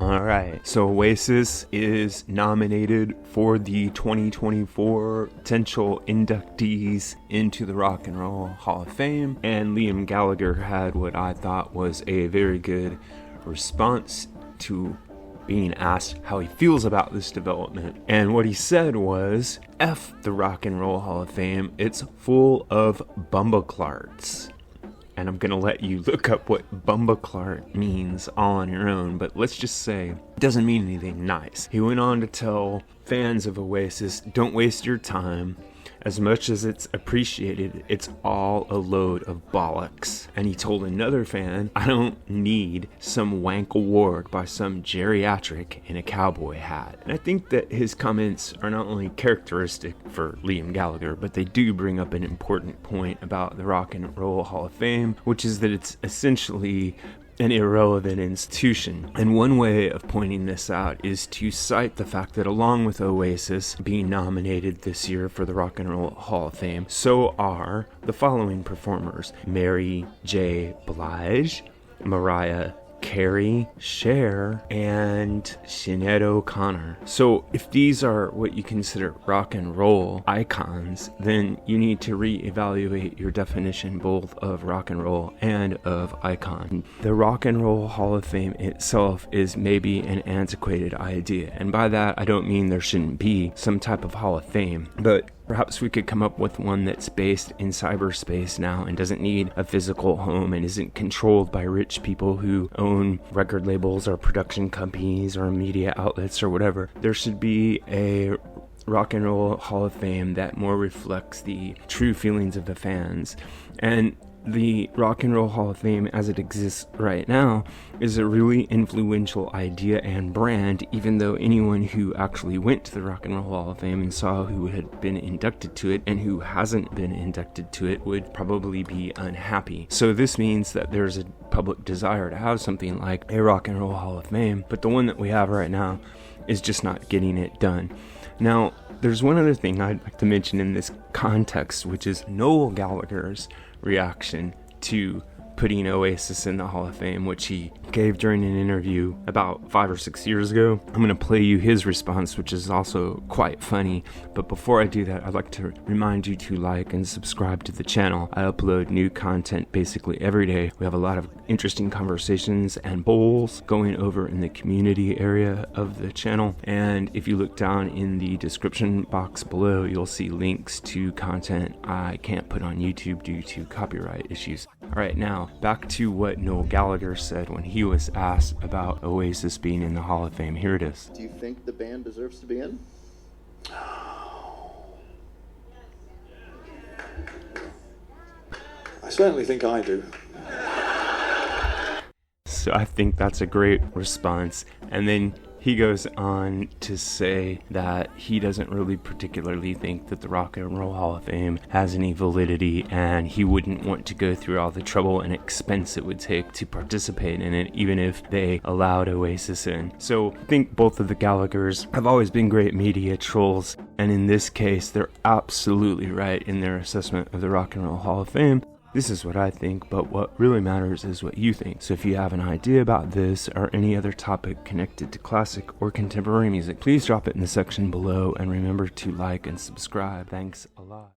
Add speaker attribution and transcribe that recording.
Speaker 1: Alright, so Oasis is nominated for the 2024 potential inductees into the Rock and Roll Hall of Fame, and Liam Gallagher had what I thought was a very good response to being asked how he feels about this development. And what he said was, F the Rock and Roll Hall of Fame, it's full of bumbleclarts. And I'm gonna let you look up what bumbleclart means all on your own, but let's just say it doesn't mean anything nice. He went on to tell fans of Oasis, don't waste your time. As much as it's appreciated, it's all a load of bollocks. And he told another fan, I don't need some wank award by some geriatric in a cowboy hat. And I think that his comments are not only characteristic for Liam Gallagher, but they do bring up an important point about the Rock and Roll Hall of Fame, which is that it's essentially an irrelevant institution. And one way of pointing this out is to cite the fact that along with Oasis being nominated this year for the Rock and Roll Hall of Fame, so are the following performers: Mary J. Blige, Mariah Carey, Cher, and Sinead O'Connor. So if these are what you consider rock and roll icons, then you need to reevaluate your definition both of rock and roll and of icon. The Rock and Roll Hall of Fame itself is maybe an antiquated idea, and by that I don't mean there shouldn't be some type of Hall of Fame, but perhaps we could come up with one that's based in cyberspace now and doesn't need a physical home and isn't controlled by rich people who own record labels or production companies or media outlets or whatever. There should be a Rock and Roll Hall of Fame that more reflects the true feelings of the fans. And the Rock and Roll Hall of Fame as it exists right now is a really influential idea and brand, even though anyone who actually went to the Rock and Roll Hall of Fame and saw who had been inducted to it and who hasn't been inducted to it would probably be unhappy. So this means that there's a public desire to have something like a Rock and Roll Hall of Fame, but the one that we have right now is just not getting it done. Now, there's one other thing I'd like to mention in this context, which is Noel Gallagher's reaction to putting Oasis in the Hall of Fame, which he gave during an interview about 5 or 6 years ago. I'm going to play you his response, which is also quite funny. But before I do that, I'd like to remind you to like and subscribe to the channel. I upload new content basically every day. We have a lot of interesting conversations and polls going over in the community area of the channel. And if you look down in the description box below, you'll see links to content I can't put on YouTube due to copyright issues. All right, now back to what Noel Gallagher said when he was asked about Oasis being in the Hall of Fame. Here it is.
Speaker 2: Do you think the band deserves to be in?
Speaker 3: I certainly think I do.
Speaker 1: So I think that's a great response. And then he goes on to say that he doesn't really particularly think that the Rock and Roll Hall of Fame has any validity, and he wouldn't want to go through all the trouble and expense it would take to participate in it, even if they allowed Oasis in. So I think both of the Gallaghers have always been great media trolls, and in this case, they're absolutely right in their assessment of the Rock and Roll Hall of Fame. This is what I think, but what really matters is what you think. So if you have an idea about this or any other topic connected to classic or contemporary music, please drop it in the section below, and remember to like and subscribe. Thanks a lot.